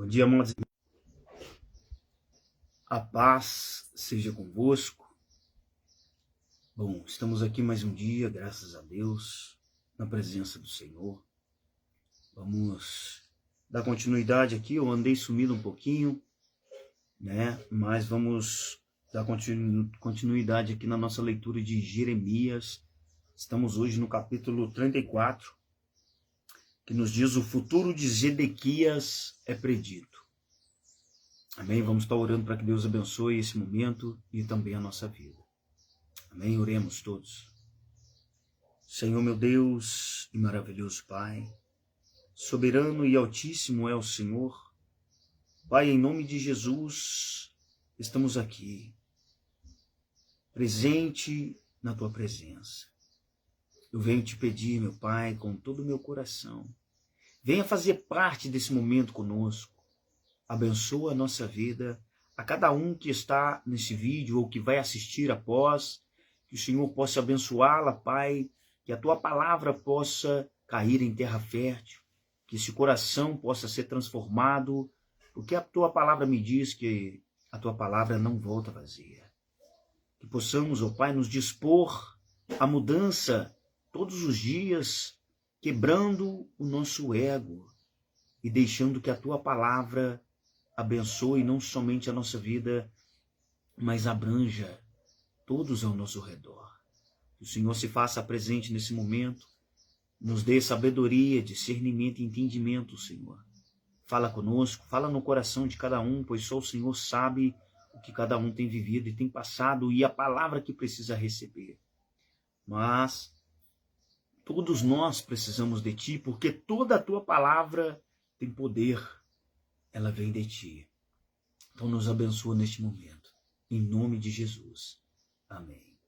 Bom dia, amados. A paz seja convosco. Bom, estamos aqui mais um dia, graças a Deus, na presença do Senhor. Vamos dar continuidade aqui. Eu andei sumido um pouquinho, né? Mas vamos dar continuidade aqui na nossa leitura de Jeremias. Estamos hoje no capítulo 34, que nos diz: o futuro de Zedequias é predito. Amém? Vamos estar orando para que Deus abençoe esse momento e também a nossa vida. Amém? Oremos todos. Senhor meu Deus e maravilhoso Pai, soberano e altíssimo é o Senhor. Pai, em nome de Jesus, estamos aqui, presente na Tua presença. Eu venho te pedir, meu Pai, com todo o meu coração, venha fazer parte desse momento conosco. Abençoa a nossa vida, a cada um que está nesse vídeo ou que vai assistir após, que o Senhor possa abençoá-la, Pai, que a Tua palavra possa cair em terra fértil, que esse coração possa ser transformado, porque a Tua palavra me diz que a Tua palavra não volta vazia. Que possamos, ó Pai, nos dispor à mudança todos os dias, quebrando o nosso ego e deixando que a Tua palavra abençoe não somente a nossa vida, mas abranja todos ao nosso redor. Que o Senhor se faça presente nesse momento, nos dê sabedoria, discernimento e entendimento, Senhor. Fala conosco, fala no coração de cada um, pois só o Senhor sabe o que cada um tem vivido e tem passado e a palavra que precisa receber. Mas todos nós precisamos de Ti, porque toda a Tua palavra tem poder. Ela vem de Ti. Então nos abençoa neste momento. Em nome de Jesus. Amém.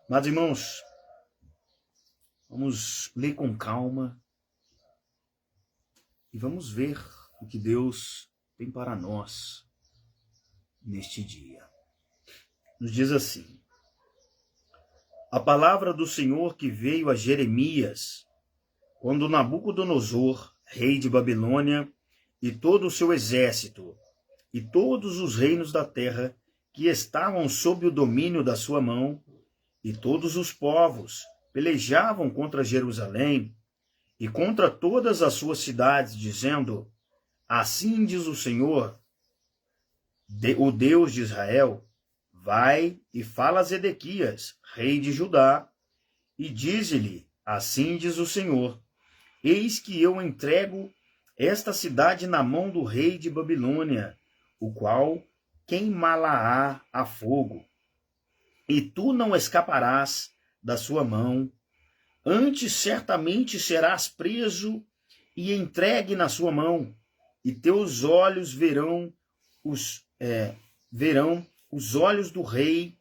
Mas, irmãos, vamos ler com calma e vamos ver o que Deus tem para nós neste dia. Nos diz assim: a palavra do Senhor que veio a Jeremias, quando Nabucodonosor, rei de Babilônia, e todo o seu exército, e todos os reinos da terra que estavam sob o domínio da sua mão, e todos os povos pelejavam contra Jerusalém e contra todas as suas cidades, dizendo: assim diz o Senhor, o Deus de Israel, vai e fala a Zedequias, rei de Judá, e dize-lhe: assim diz o Senhor, eis que eu entrego esta cidade na mão do rei de Babilônia, o qual queimá-la-á a fogo. E tu não escaparás da sua mão, antes certamente serás preso e entregue na sua mão, e teus olhos verão os olhos do rei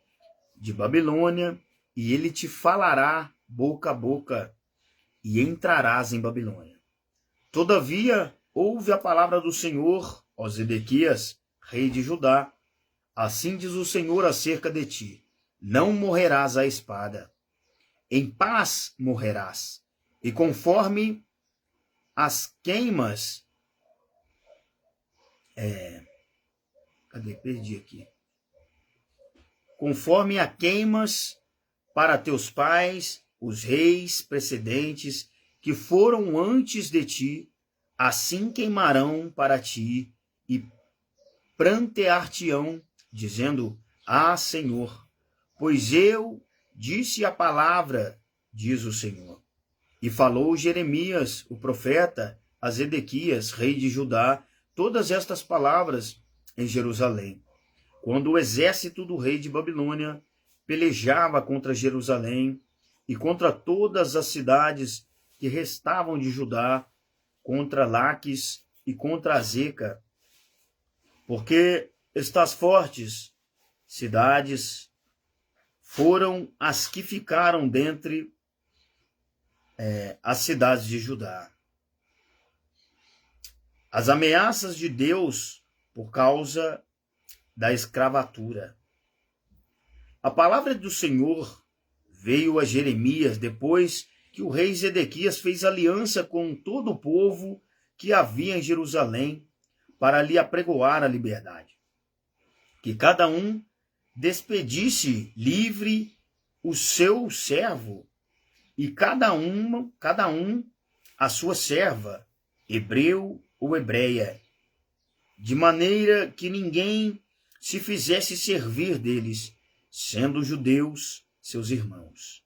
de Babilônia, e ele te falará boca a boca, e entrarás em Babilônia. Todavia, ouve a palavra do Senhor, ó Zedequias, rei de Judá. Assim diz o Senhor acerca de ti: não morrerás à espada, em paz morrerás, e conforme as queimas... Perdi aqui. Conforme a queimas para teus pais, os reis precedentes, que foram antes de ti, assim queimarão para ti e prantear-te-ão, dizendo: ah, Senhor, pois eu disse a palavra, diz o Senhor. E falou Jeremias, o profeta, a Zedequias, rei de Judá, todas estas palavras em Jerusalém, quando o exército do rei de Babilônia pelejava contra Jerusalém e contra todas as cidades que restavam de Judá, contra Laques e contra Azeca, porque estas fortes cidades foram as que ficaram dentre as cidades de Judá. As ameaças de Deus por causa da escravatura. A palavra do Senhor veio a Jeremias depois que o rei Zedequias fez aliança com todo o povo que havia em Jerusalém para lhe apregoar a liberdade. Que cada um despedisse livre o seu servo, e cada um a sua serva, hebreu ou hebreia, de maneira que ninguém se fizesse servir deles, sendo judeus seus irmãos.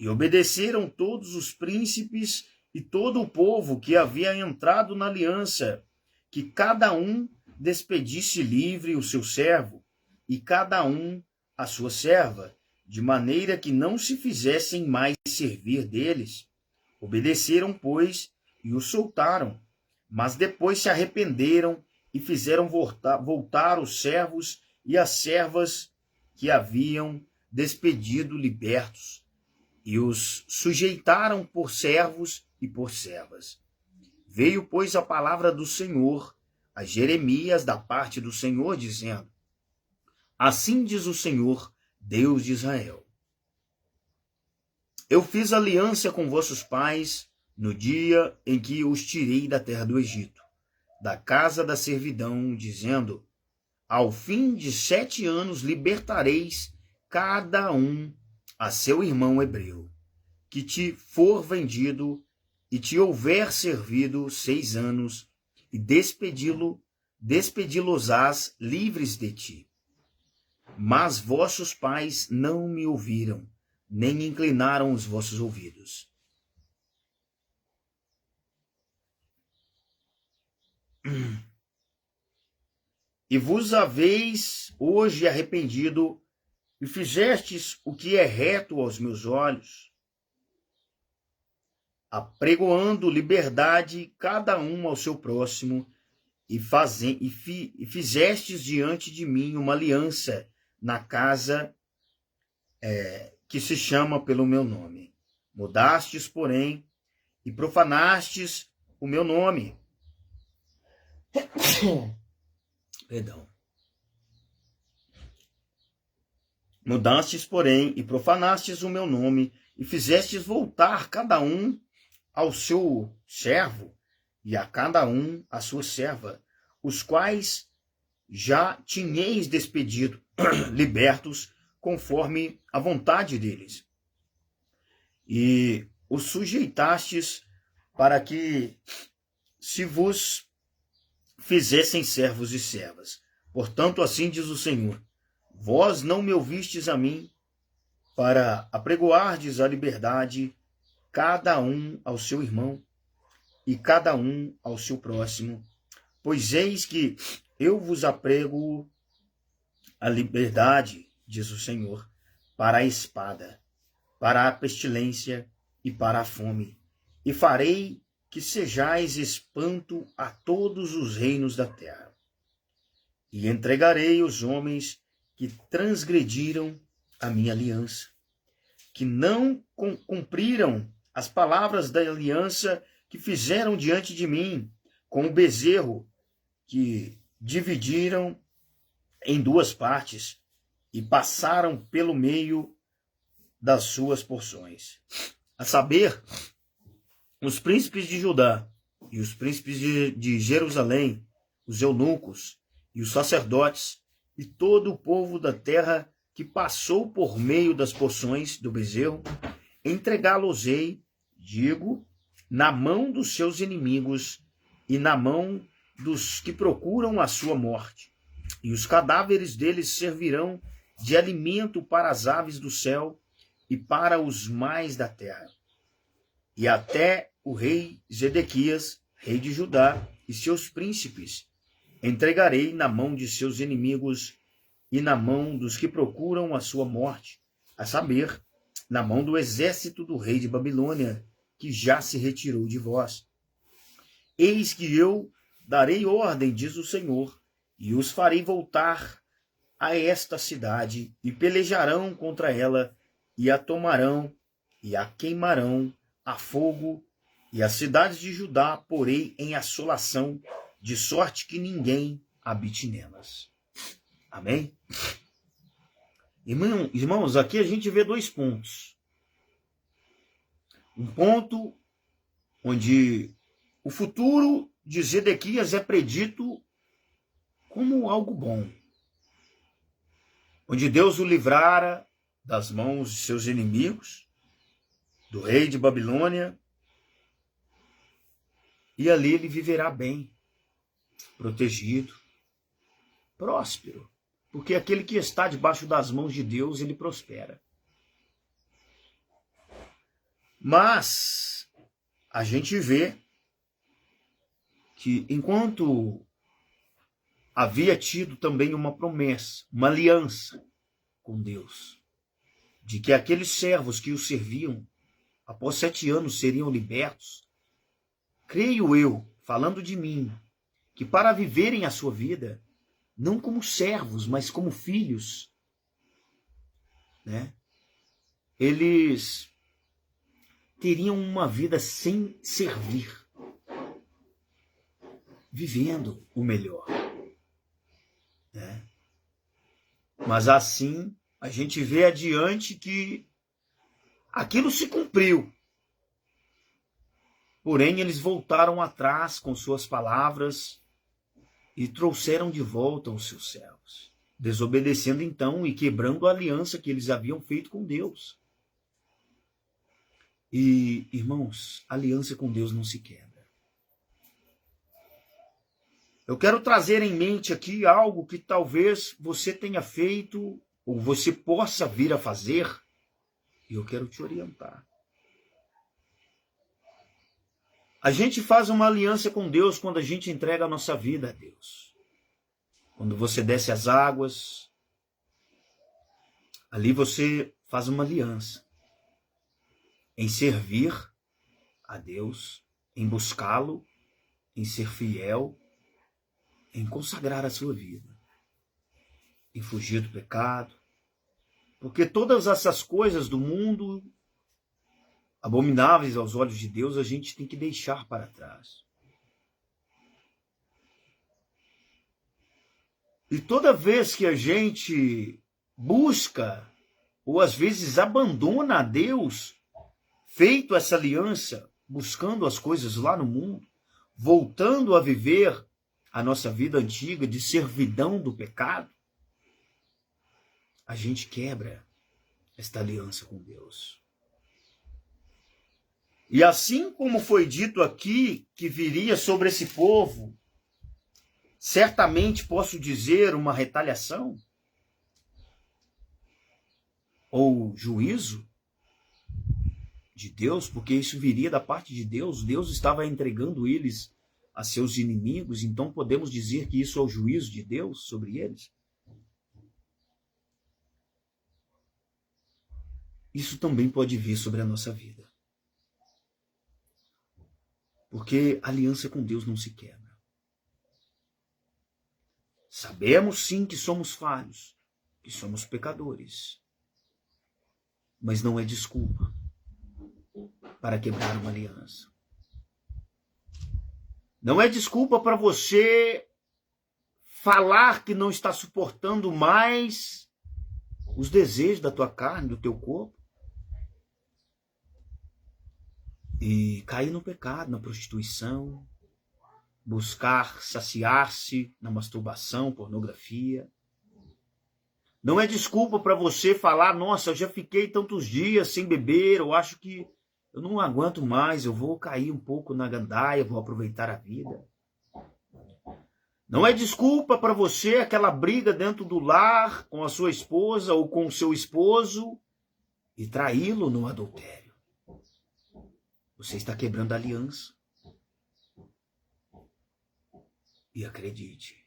E obedeceram todos os príncipes e todo o povo que havia entrado na aliança, que cada um despedisse livre o seu servo, e cada um a sua serva, de maneira que não se fizessem mais servir deles. Obedeceram, pois, e o soltaram, mas depois se arrependeram e fizeram voltar os servos e as servas que haviam despedido libertos, e os sujeitaram por servos e por servas. Veio, pois, a palavra do Senhor a Jeremias da parte do Senhor, dizendo: Assim diz o Senhor, Deus de Israel: Eu fiz aliança com vossos pais no dia em que os tirei da terra do Egito, da casa da servidão, dizendo: Ao fim de 7 anos libertareis cada um a seu irmão hebreu, que te for vendido e te houver servido 6 anos, e despedi-los-ás livres de ti. Mas vossos pais não me ouviram, nem inclinaram os vossos ouvidos. E vos haveis hoje arrependido, e fizestes o que é reto aos meus olhos, apregoando liberdade cada um ao seu próximo, e fizestes diante de mim uma aliança na casa que se chama pelo meu nome. Mudastes, porém, e profanastes o meu nome. Perdão. Mudastes, porém, e profanastes o meu nome, e fizestes voltar cada um ao seu servo, e a cada um a sua serva, os quais já tinhais despedido, libertos, conforme a vontade deles. E os sujeitastes para que se vos fizessem servos e servas. Portanto, assim diz o Senhor: Vós não me ouvistes a mim, para apregoardes a liberdade, cada um ao seu irmão, e cada um ao seu próximo. Pois eis que eu vos aprego a liberdade, diz o Senhor, para a espada, para a pestilência e para a fome, e farei que sejais espanto a todos os reinos da terra. E entregarei os homens que transgrediram a minha aliança, que não cumpriram as palavras da aliança que fizeram diante de mim, com o bezerro que dividiram em 2 partes e passaram pelo meio das suas porções. A saber, os príncipes de Judá e os príncipes de Jerusalém, os eunucos e os sacerdotes e todo o povo da terra que passou por meio das porções do bezerro, entregá-los-ei, digo, na mão dos seus inimigos e na mão dos que procuram a sua morte. E os cadáveres deles servirão de alimento para as aves do céu e para os mais da terra. E até o rei Zedequias, rei de Judá, e seus príncipes entregarei na mão de seus inimigos e na mão dos que procuram a sua morte, a saber, na mão do exército do rei de Babilônia, que já se retirou de vós. Eis que eu darei ordem, diz o Senhor, e os farei voltar a esta cidade, e pelejarão contra ela, e a tomarão, e a queimarão a fogo, e as cidades de Judá porei em assolação, de sorte que ninguém habite nelas. Amém? Irmãos, aqui a gente vê 2 pontos. Um ponto onde o futuro de Zedequias é predito como algo bom, onde Deus o livrara das mãos de seus inimigos, do rei de Babilônia, e ali ele viverá bem, protegido, próspero, porque aquele que está debaixo das mãos de Deus, ele prospera. Mas a gente vê que enquanto havia tido também uma promessa, uma aliança com Deus, de que aqueles servos que o serviam, após 7 anos, seriam libertos, creio eu, falando de mim, que para viverem a sua vida, não como servos, mas como filhos, né? Eles teriam uma vida sem servir, vivendo o melhor, né? Mas assim, a gente vê adiante que aquilo se cumpriu. Porém, eles voltaram atrás com suas palavras e trouxeram de volta os seus servos, desobedecendo então e quebrando a aliança que eles haviam feito com Deus. E, irmãos, a aliança com Deus não se quebra. Eu quero trazer em mente aqui algo que talvez você tenha feito ou você possa vir a fazer, e eu quero te orientar. A gente faz uma aliança com Deus quando a gente entrega a nossa vida a Deus. Quando você desce as águas, ali você faz uma aliança em servir a Deus, em buscá-lo, em ser fiel, em consagrar a sua vida, em fugir do pecado. Porque todas essas coisas do mundo, abomináveis aos olhos de Deus, a gente tem que deixar para trás. E toda vez que a gente busca, ou às vezes abandona a Deus, feito essa aliança, buscando as coisas lá no mundo, voltando a viver a nossa vida antiga de servidão do pecado, a gente quebra esta aliança com Deus. E assim como foi dito aqui que viria sobre esse povo, certamente posso dizer uma retaliação ou juízo de Deus, porque isso viria da parte de Deus. Deus estava entregando eles a seus inimigos, então podemos dizer que isso é o juízo de Deus sobre eles. Isso também pode vir sobre a nossa vida. Porque a aliança com Deus não se quebra. Sabemos sim que somos falhos, que somos pecadores. Mas não é desculpa para quebrar uma aliança. Não é desculpa para você falar que não está suportando mais os desejos da tua carne, do teu corpo. E cair no pecado, na prostituição, buscar saciar-se na masturbação, pornografia. Não é desculpa para você falar, nossa, eu já fiquei tantos dias sem beber, eu acho que eu não aguento mais, eu vou cair um pouco na gandaia, vou aproveitar a vida. Não é desculpa para você aquela briga dentro do lar com a sua esposa ou com o seu esposo e traí-lo no adultério. Você está quebrando a aliança. E acredite,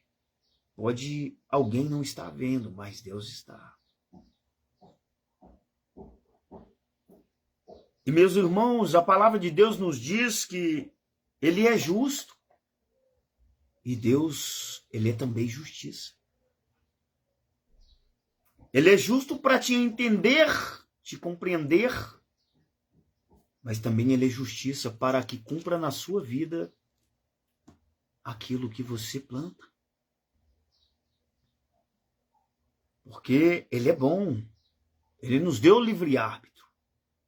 pode alguém não estar vendo, mas Deus está. E meus irmãos, a palavra de Deus nos diz que Ele é justo. E Deus, Ele é também justiça. Ele é justo para te entender, te compreender, mas também Ele é justiça para que cumpra na sua vida aquilo que você planta. Porque Ele é bom, Ele nos deu o livre-árbitro,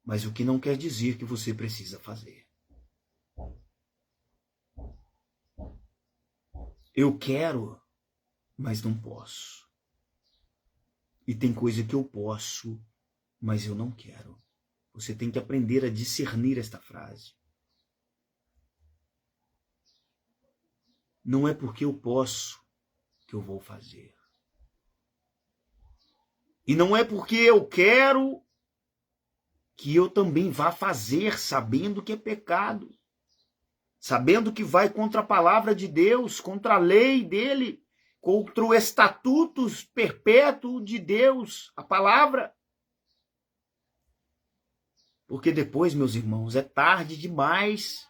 mas o que não quer dizer que você precisa fazer. Eu quero mas não posso. E tem coisa que eu posso, mas eu não quero. Você tem que aprender a discernir esta frase. Não é porque eu posso que eu vou fazer. E não é porque eu quero que eu também vá fazer, sabendo que é pecado. Sabendo que vai contra a palavra de Deus, contra a lei dele, contra o estatuto perpétuo de Deus, a palavra. Porque depois, meus irmãos, é tarde demais.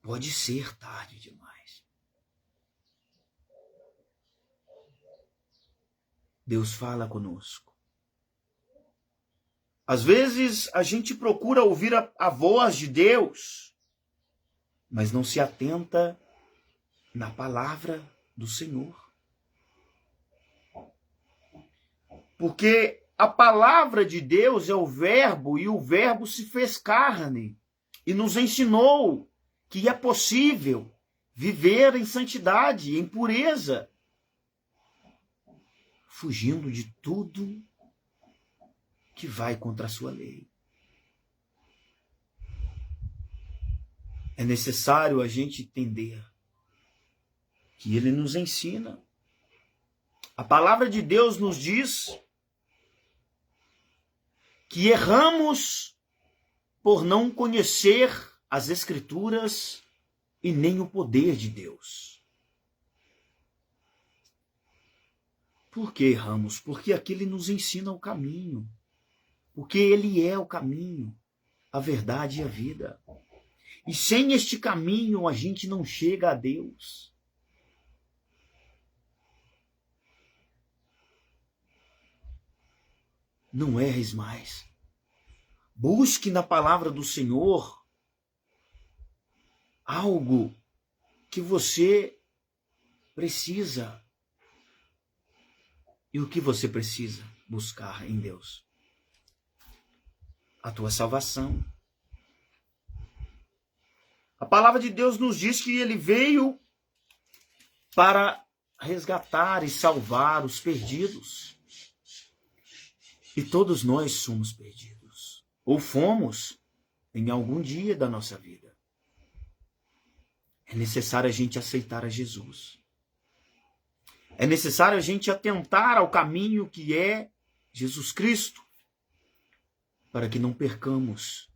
Pode ser tarde demais. Deus fala conosco. Às vezes a gente procura ouvir a voz de Deus, mas não se atenta na palavra do Senhor. Porque a palavra de Deus é o verbo, e o verbo se fez carne e nos ensinou que é possível viver em santidade, em pureza, fugindo de tudo que vai contra a sua lei. É necessário a gente entender que ele nos ensina. A palavra de Deus nos diz que erramos por não conhecer as Escrituras e nem o poder de Deus. Por que erramos? Porque aquele nos ensina o caminho. Porque ele é o caminho, a verdade e a vida. E sem este caminho a gente não chega a Deus. Não erres mais. Busque na palavra do Senhor algo que você precisa. E o que você precisa buscar em Deus? A tua salvação. A palavra de Deus nos diz que ele veio para resgatar e salvar os perdidos. E todos nós somos perdidos. Ou fomos em algum dia da nossa vida. É necessário a gente aceitar a Jesus. É necessário a gente atentar ao caminho que é Jesus Cristo, para que não percamos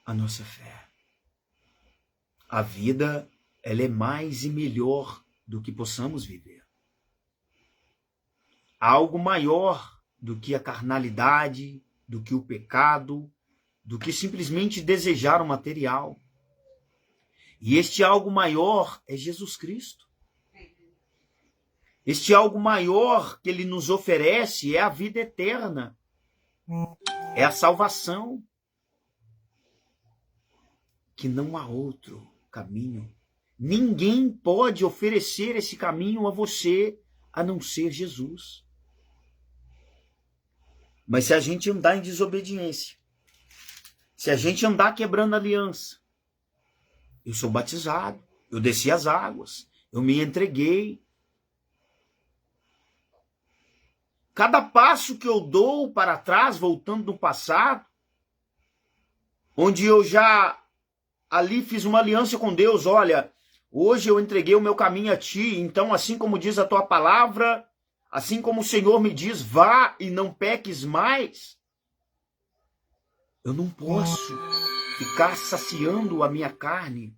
a nossa fé. A vida, ela é mais e melhor do que possamos viver. Há algo maior do que a carnalidade, do que o pecado, do que simplesmente desejar o material. E este algo maior é Jesus Cristo. Este algo maior que ele nos oferece é a vida eterna. É a salvação. Que não há outro caminho. Ninguém pode oferecer esse caminho a você a não ser Jesus. Mas se a gente andar em desobediência, se a gente andar quebrando a aliança, eu sou batizado, eu desci as águas, eu me entreguei. Cada passo que eu dou para trás, voltando no passado, onde eu já ali fiz uma aliança com Deus, olha, hoje eu entreguei o meu caminho a ti, então assim como diz a tua palavra, assim como o Senhor me diz, vá e não peques mais, eu não posso ficar saciando a minha carne,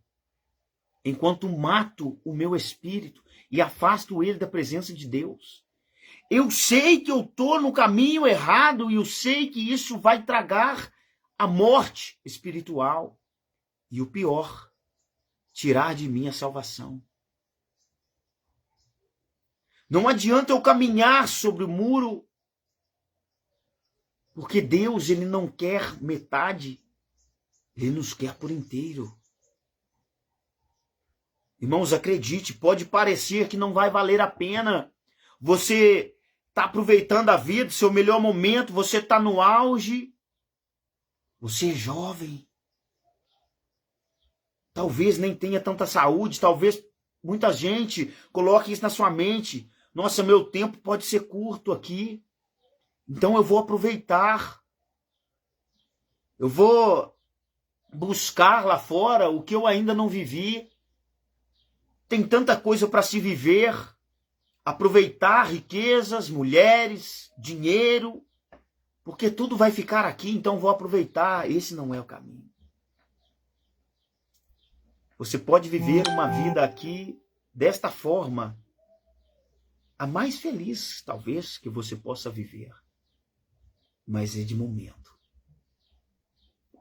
enquanto mato o meu espírito e afasto ele da presença de Deus. Eu sei que eu estou no caminho errado e eu sei que isso vai tragar a morte espiritual. E o pior, tirar de mim a salvação. Não adianta eu caminhar sobre o muro, porque Deus, ele não quer metade, ele nos quer por inteiro. Irmãos, acredite, pode parecer que não vai valer a pena. Você está aproveitando a vida, seu melhor momento, você está no auge. Você é jovem. Talvez nem tenha tanta saúde, talvez muita gente coloca isso na sua mente. Nossa, meu tempo pode ser curto aqui. Então eu vou aproveitar. Eu vou buscar lá fora o que eu ainda não vivi. Tem tanta coisa para se viver. Aproveitar riquezas, mulheres, dinheiro. Porque tudo vai ficar aqui, então vou aproveitar. Esse não é o caminho. Você pode viver uma vida aqui desta forma, a mais feliz, talvez, que você possa viver. Mas é de momento.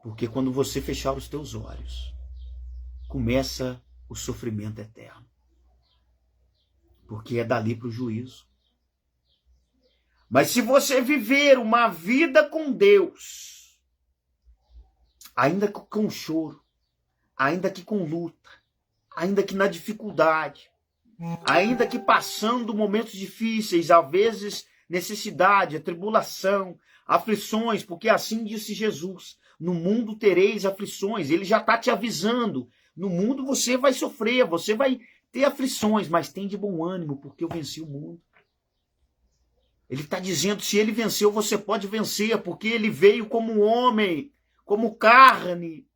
Porque quando você fechar os teus olhos, começa o sofrimento eterno. Porque é dali para o juízo. Mas se você viver uma vida com Deus, ainda com choro, ainda que com luta, ainda que na dificuldade, ainda que passando momentos difíceis, às vezes necessidade, tribulação, aflições, porque assim disse Jesus, no mundo tereis aflições, ele já está te avisando, no mundo você vai sofrer, você vai ter aflições, mas tem de bom ânimo, porque eu venci o mundo. Ele está dizendo, se ele venceu, você pode vencer, porque ele veio como homem, como carne.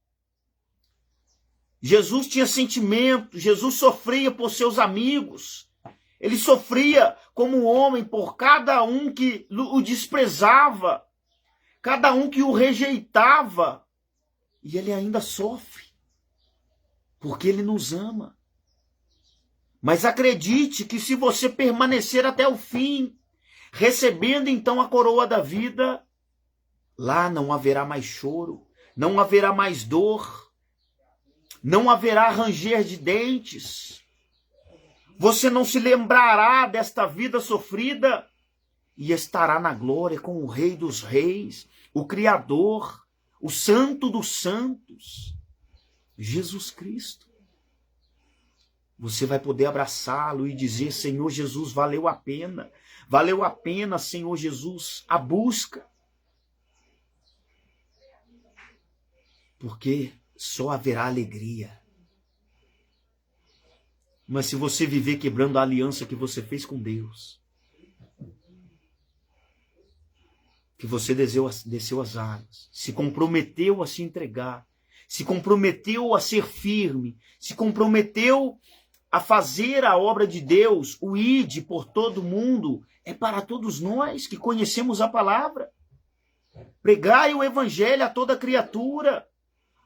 Jesus tinha sentimento, Jesus sofria por seus amigos. Ele sofria como homem por cada um que o desprezava, cada um que o rejeitava. E ele ainda sofre, porque ele nos ama. Mas acredite que se você permanecer até o fim, recebendo então a coroa da vida, lá não haverá mais choro, não haverá mais dor, não haverá ranger de dentes. Você não se lembrará desta vida sofrida e estará na glória com o Rei dos Reis, o Criador, o Santo dos Santos, Jesus Cristo. Você vai poder abraçá-lo e dizer, Senhor Jesus, valeu a pena, Senhor Jesus, a busca. Porque só haverá alegria. Mas se você viver quebrando a aliança que você fez com Deus, que você desceu as águas, se comprometeu a se entregar, se comprometeu a ser firme, se comprometeu a fazer a obra de Deus, o ide por todo mundo, é para todos nós que conhecemos a palavra. Pregai o evangelho a toda criatura.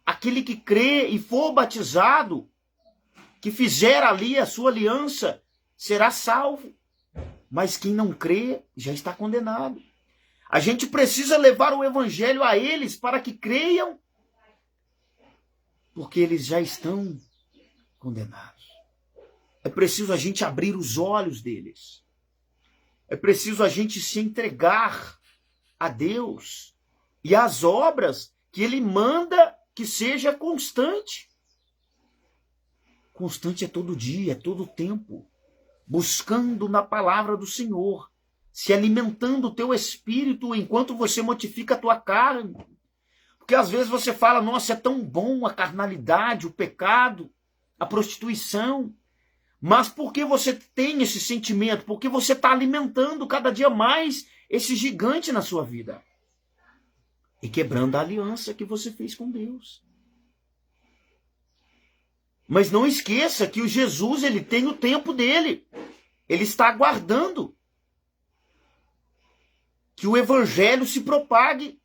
Aquele que crê e for batizado, que fizer ali a sua aliança, será salvo. Mas quem não crê já está condenado. A gente precisa levar o evangelho a eles para que creiam, porque eles já estão condenados. É preciso a gente abrir os olhos deles. É preciso a gente se entregar a Deus e às obras que Ele manda que seja constante. Constante é todo dia, é todo tempo. Buscando na palavra do Senhor. Se alimentando o teu espírito enquanto você mortifica a tua carne. Porque às vezes você fala, nossa, é tão bom a carnalidade, o pecado, a prostituição. Mas por que você tem esse sentimento? Porque você está alimentando cada dia mais esse gigante na sua vida. E quebrando a aliança que você fez com Deus. Mas não esqueça que o Jesus, ele tem o tempo dele. Ele está aguardando que o evangelho se propague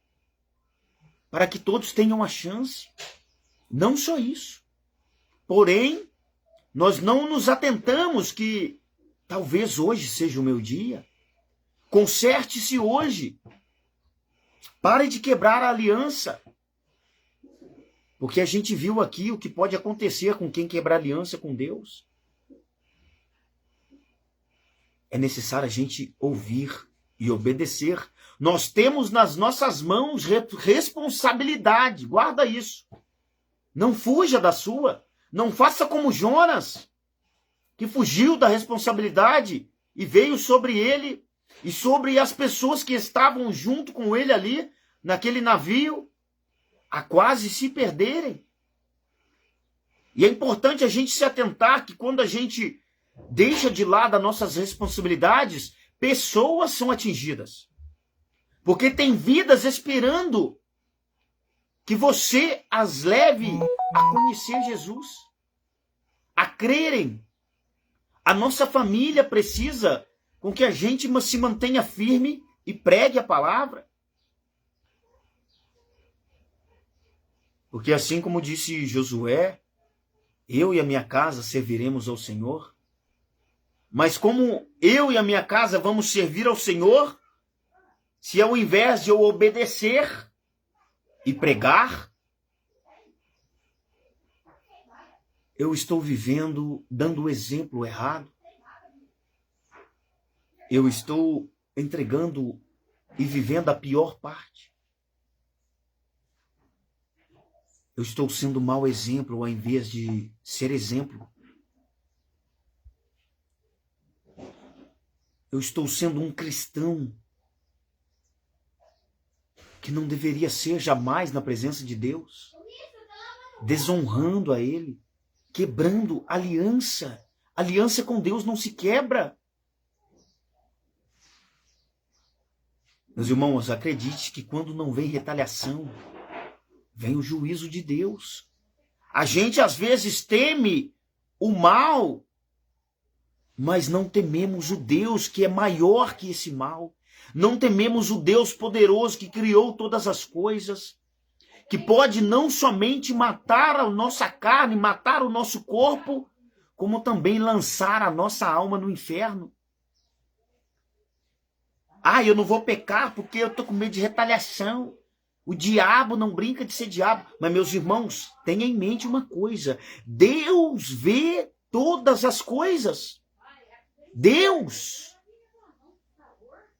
para que todos tenham a chance. Não só isso. Porém, nós não nos atentamos que talvez hoje seja o meu dia. Conserte-se hoje. Pare de quebrar a aliança. Porque a gente viu aqui o que pode acontecer com quem quebrar aliança com Deus. É necessário a gente ouvir e obedecer. Nós temos nas nossas mãos responsabilidade. Guarda isso. Não fuja da sua. Não faça como Jonas, que fugiu da responsabilidade e veio sobre ele e sobre as pessoas que estavam junto com ele ali, naquele navio, a quase se perderem. E é importante a gente se atentar que quando a gente deixa de lado as nossas responsabilidades, pessoas são atingidas. Porque tem vidas esperando que você as leve a conhecer Jesus, a crerem. A nossa família precisa com que a gente se mantenha firme e pregue a palavra. Porque assim como disse Josué, eu e a minha casa serviremos ao Senhor. Mas como eu e a minha casa vamos servir ao Senhor, se ao invés de eu obedecer e pregar, eu estou vivendo, dando o exemplo errado. Eu estou entregando e vivendo a pior parte. Eu estou sendo mau exemplo ao invés de ser exemplo. Eu estou sendo um cristão que não deveria ser jamais na presença de Deus, desonrando a Ele, quebrando aliança. Aliança com Deus não se quebra. Meus irmãos, acredite que quando não vem retaliação, vem o juízo de Deus. A gente às vezes teme o mal, mas não tememos o Deus que é maior que esse mal. Não tememos o Deus poderoso que criou todas as coisas, que pode não somente matar a nossa carne, matar o nosso corpo, como também lançar a nossa alma no inferno. Ah, eu não vou pecar porque eu estou com medo de retaliação. O diabo não brinca de ser diabo. Mas, meus irmãos, tenha em mente uma coisa. Deus vê todas as coisas. Deus.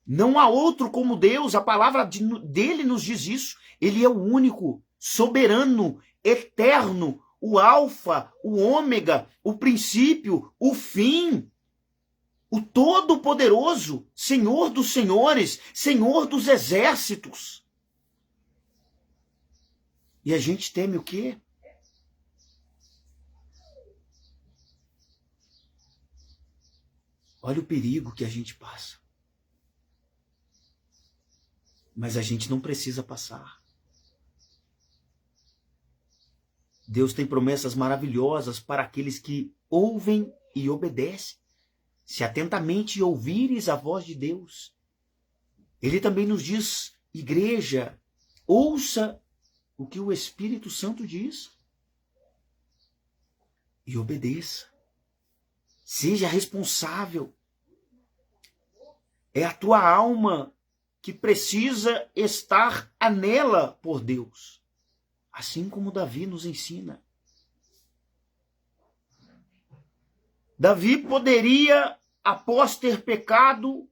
Não há outro como Deus. A palavra dele nos diz isso. Ele é o único, soberano, eterno, o alfa, o ômega, o princípio, o fim. O Todo-Poderoso, Senhor dos Senhores, Senhor dos Exércitos. E a gente teme o quê? Olha o perigo que a gente passa. Mas a gente não precisa passar. Deus tem promessas maravilhosas para aqueles que ouvem e obedecem. Se atentamente ouvires a voz de Deus. Ele também nos diz, igreja, ouça o que o Espírito Santo diz. E obedeça. Seja responsável. É a tua alma que precisa estar anela por Deus. Assim como Davi nos ensina. Davi poderia, após ter pecado,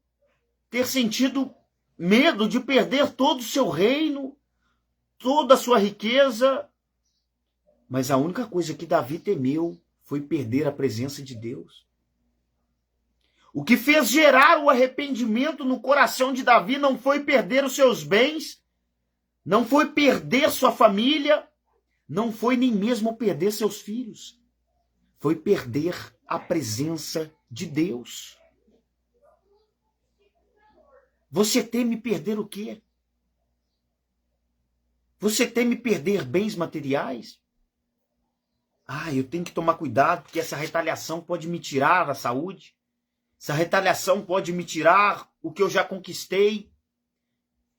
ter sentido medo de perder todo o seu reino, toda a sua riqueza. Mas a única coisa que Davi temeu foi perder a presença de Deus. O que fez gerar o arrependimento no coração de Davi não foi perder os seus bens, não foi perder sua família, não foi nem mesmo perder seus filhos. Foi perder a presença de Deus. Você teme perder o quê? Você teme perder bens materiais? Ah, eu tenho que tomar cuidado porque essa retaliação pode me tirar a saúde. Essa retaliação pode me tirar o que eu já conquistei.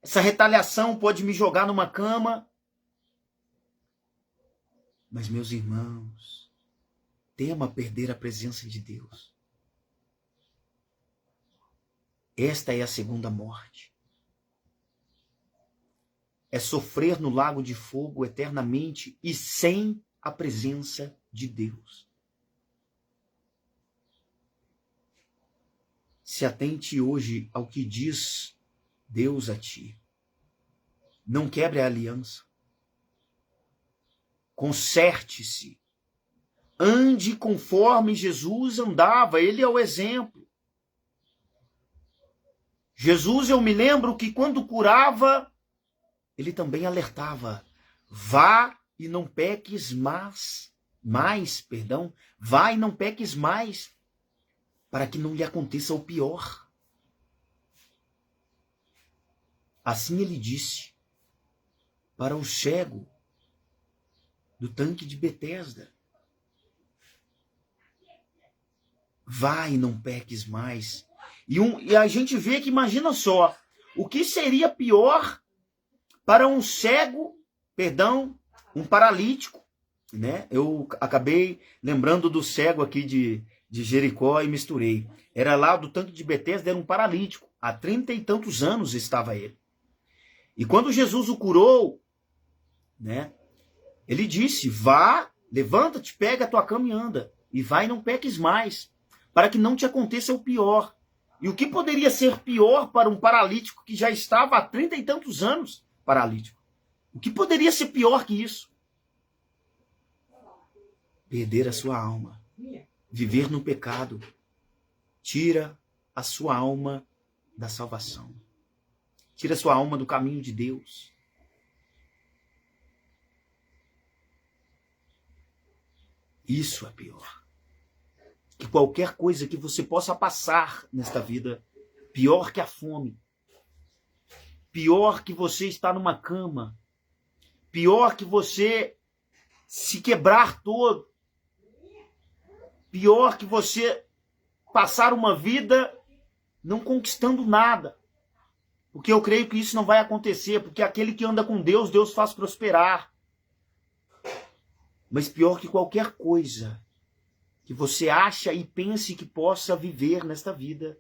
Essa retaliação pode me jogar numa cama. Mas, meus irmãos, tema perder a presença de Deus. Esta é a segunda morte. É sofrer no lago de fogo eternamente e sem a presença de Deus. Se atente hoje ao que diz Deus a ti. Não quebre a aliança. Conserte-se. Ande conforme Jesus andava. Ele é o exemplo. Jesus, eu me lembro que quando curava, ele também alertava. Vá e não peques mais vai e não peques mais, para que não lhe aconteça o pior. Assim ele disse para o cego do tanque de Betesda: vai e não peques mais. E a gente vê que, imagina só, o que seria pior para um cego, um paralítico, né? Eu acabei lembrando do cego aqui de Jericó e misturei. Era lá do tanque de Betesda, era um paralítico. Há 30 e tantos anos estava ele. E quando Jesus o curou, né? Ele disse: vá, levanta-te, pega a tua cama e anda. E vai e não peques mais, para que não te aconteça o pior. E o que poderia ser pior para um paralítico que já estava há 30 e tantos anos paralítico? O que poderia ser pior que isso? Perder a sua alma. Viver no pecado. Tira a sua alma da salvação. Tira a sua alma do caminho de Deus. Isso é pior. Que qualquer coisa que você possa passar nesta vida, pior que a fome, pior que você estar numa cama, pior que você se quebrar todo, pior que você passar uma vida não conquistando nada. Porque eu creio que isso não vai acontecer, porque aquele que anda com Deus, Deus faz prosperar. Mas pior que qualquer coisa que você acha e pense que possa viver nesta vida,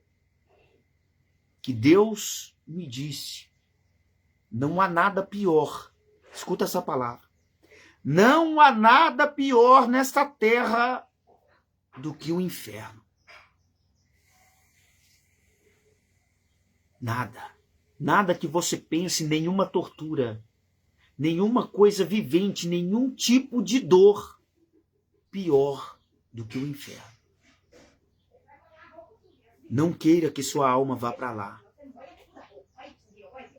que Deus me disse, não há nada pior. Escuta essa palavra. Não há nada pior nesta terra do que o inferno. Nada. Nada que você pense, nenhuma tortura, nenhuma coisa vivente, nenhum tipo de dor pior do que o inferno. Não queira que sua alma vá para lá.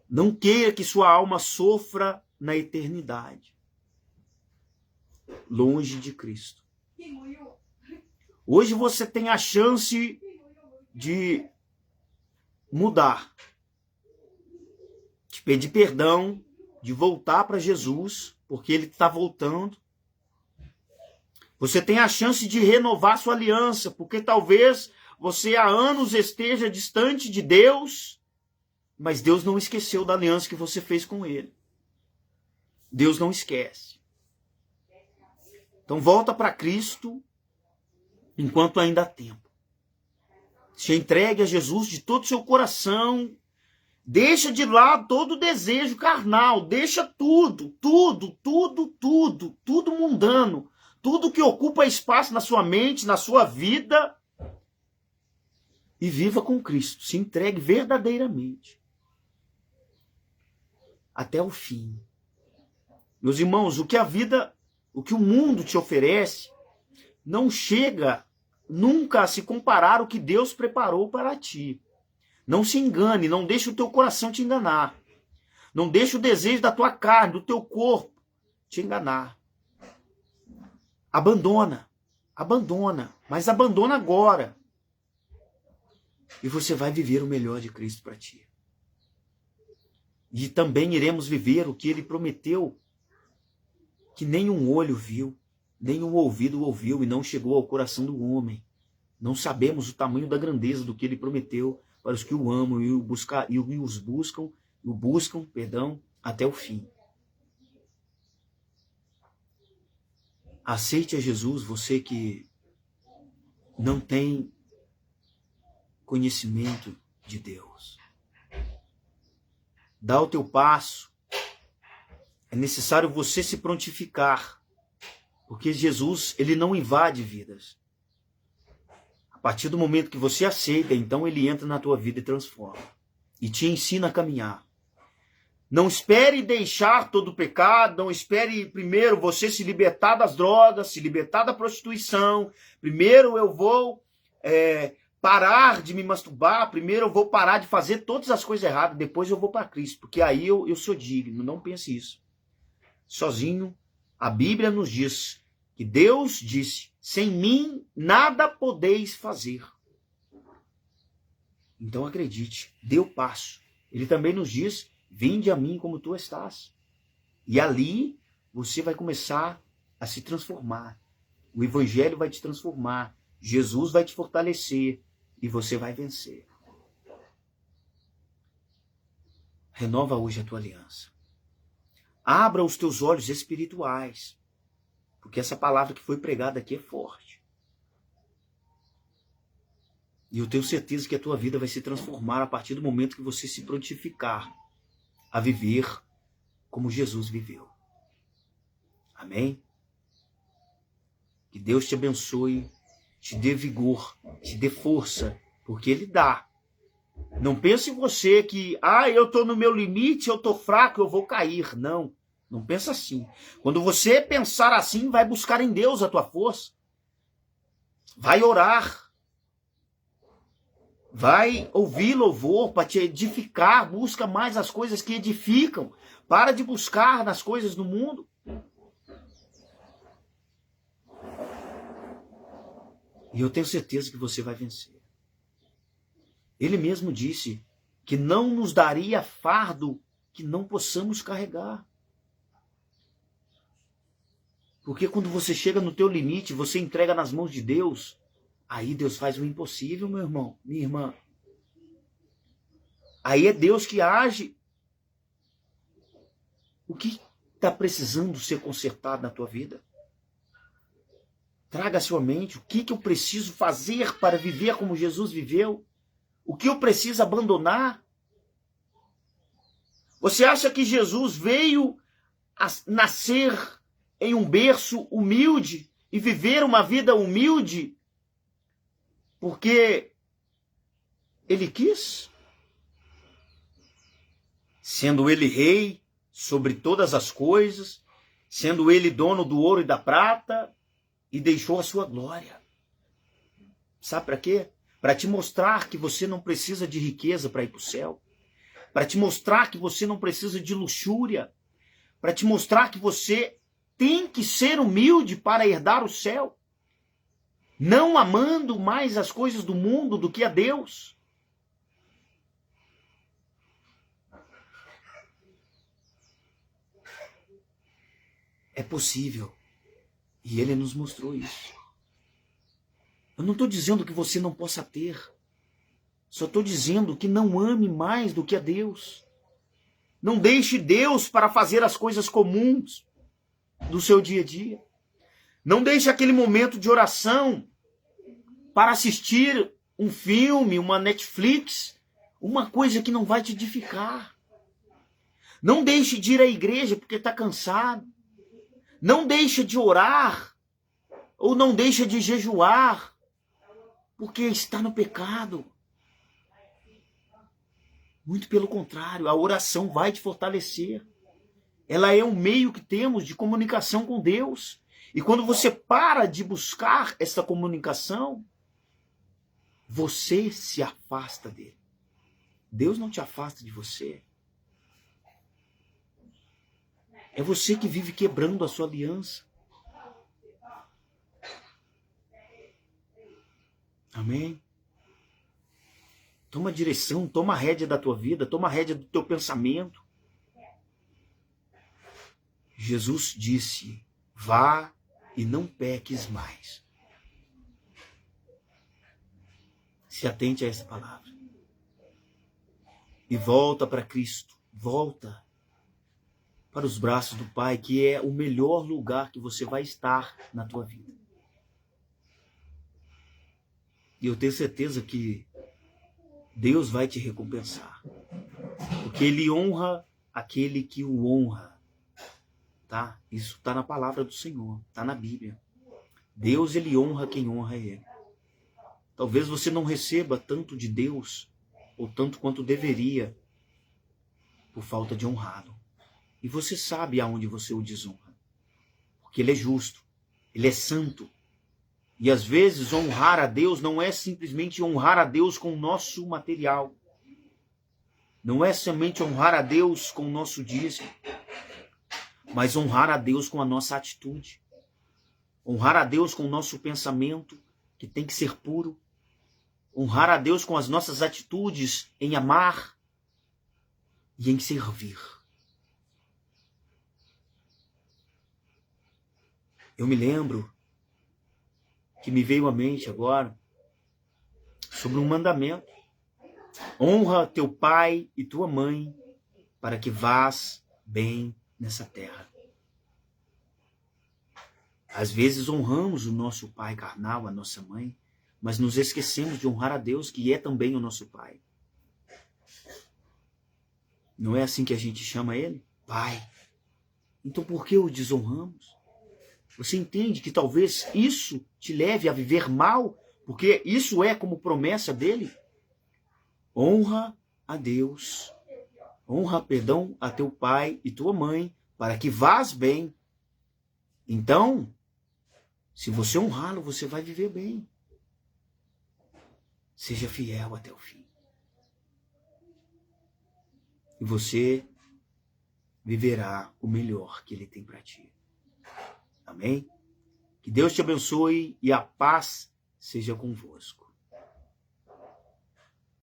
Não queira que sua alma sofra na eternidade, longe de Cristo. Hoje você tem a chance de mudar, de pedir perdão, de voltar para Jesus, porque Ele está voltando. Você tem a chance de renovar sua aliança, porque talvez você há anos esteja distante de Deus, mas Deus não esqueceu da aliança que você fez com Ele. Deus não esquece. Então volta para Cristo enquanto ainda há tempo. Se entregue a Jesus de todo o seu coração. Deixa de lado todo o desejo carnal. Deixa tudo mundano. Tudo que ocupa espaço na sua mente, na sua vida. E viva com Cristo. Se entregue verdadeiramente. Até o fim. Meus irmãos, o que a vida, o que o mundo te oferece, não chega nunca a se comparar ao que Deus preparou para ti. Não se engane, não deixe o teu coração te enganar. Não deixe o desejo da tua carne, do teu corpo te enganar. Abandona, mas abandona agora. E você vai viver o melhor de Cristo para ti. E também iremos viver o que Ele prometeu, que nenhum olho viu, nenhum ouvido ouviu e não chegou ao coração do homem. Não sabemos o tamanho da grandeza do que Ele prometeu para os que o amam e o buscam até o fim. Aceite a Jesus, você que não tem conhecimento de Deus. Dá o teu passo. É necessário você se prontificar, porque Jesus, Ele não invade vidas. A partir do momento que você aceita, então Ele entra na tua vida e transforma. E te ensina a caminhar. Não espere deixar todo o pecado, não espere primeiro você se libertar das drogas, se libertar da prostituição. Primeiro eu vou parar de me masturbar, primeiro eu vou parar de fazer todas as coisas erradas, depois eu vou para Cristo, porque aí eu sou digno. Não pense isso. Sozinho, a Bíblia nos diz que Deus disse, sem mim nada podeis fazer. Então acredite, dê o passo. Ele também nos diz, vinde a mim como tu estás. E ali você vai começar a se transformar. O Evangelho vai te transformar. Jesus vai te fortalecer e você vai vencer. Renova hoje a tua aliança. Abra os teus olhos espirituais, porque essa palavra que foi pregada aqui é forte. E eu tenho certeza que a tua vida vai se transformar a partir do momento que você se prontificar a viver como Jesus viveu. Amém? Que Deus te abençoe, te dê vigor, te dê força, porque Ele dá. Não pense em você que, eu estou no meu limite, eu estou fraco, eu vou cair. Não, não pensa assim. Quando você pensar assim, vai buscar em Deus a tua força. Vai orar. Vai ouvir louvor para te edificar. Busca mais as coisas que edificam. Para de buscar nas coisas do mundo. E eu tenho certeza que você vai vencer. Ele mesmo disse que não nos daria fardo que não possamos carregar. Porque quando você chega no teu limite, você entrega nas mãos de Deus, aí Deus faz o impossível, meu irmão, minha irmã. Aí é Deus que age. O que está precisando ser consertado na tua vida? Traga à sua mente o que eu preciso fazer para viver como Jesus viveu. O que eu preciso abandonar? Você acha que Jesus veio a nascer em um berço humilde e viver uma vida humilde porque Ele quis? Sendo Ele rei sobre todas as coisas, sendo Ele dono do ouro e da prata, e deixou a sua glória. Sabe para quê? Para te mostrar que você não precisa de riqueza para ir para o céu. Para te mostrar que você não precisa de luxúria. Para te mostrar que você tem que ser humilde para herdar o céu. Não amando mais as coisas do mundo do que a Deus. É possível. E Ele nos mostrou isso. Eu não estou dizendo que você não possa ter. Só estou dizendo que não ame mais do que a Deus. Não deixe Deus para fazer as coisas comuns do seu dia a dia. Não deixe aquele momento de oração para assistir um filme, uma Netflix, uma coisa que não vai te edificar. Não deixe de ir à igreja porque está cansado. Não deixe de orar ou não deixe de jejuar porque está no pecado. Muito pelo contrário, a oração vai te fortalecer. Ela é um meio que temos de comunicação com Deus. E quando você para de buscar essa comunicação, você se afasta dele. Deus não te afasta de você. É você que vive quebrando a sua aliança. Amém? Toma direção, toma a rédea da tua vida, toma a rédea do teu pensamento. Jesus disse, vá e não peques mais. Se atente a essa palavra. E volta para Cristo, volta para os braços do Pai, que é o melhor lugar que você vai estar na tua vida. E eu tenho certeza que Deus vai te recompensar. Porque Ele honra aquele que o honra. Tá? Isso está na palavra do Senhor, está na Bíblia. Deus, Ele honra quem honra Ele. Talvez você não receba tanto de Deus, ou tanto quanto deveria, por falta de honrá-lo. E você sabe aonde você o desonra. Porque Ele é justo, Ele é santo. E às vezes honrar a Deus não é simplesmente honrar a Deus com o nosso material. Não é somente honrar a Deus com o nosso dízimo, mas honrar a Deus com a nossa atitude. Honrar a Deus com o nosso pensamento, que tem que ser puro. Honrar a Deus com as nossas atitudes em amar e em servir. Eu me lembro que me veio à mente agora sobre um mandamento. Honra teu pai e tua mãe para que vás bem nessa terra. Às vezes honramos o nosso pai carnal, a nossa mãe, mas nos esquecemos de honrar a Deus, que é também o nosso pai. Não é assim que a gente chama ele? Pai. Então por que o desonramos? Você entende que talvez isso te leve a viver mal? Porque isso é como promessa dele? Honra a Deus. Honra, perdão, a teu pai e tua mãe, para que vás bem. Então, se você honrá-lo, você vai viver bem. Seja fiel até o fim. E você viverá o melhor que ele tem para ti. Amém? Que Deus te abençoe e a paz seja convosco.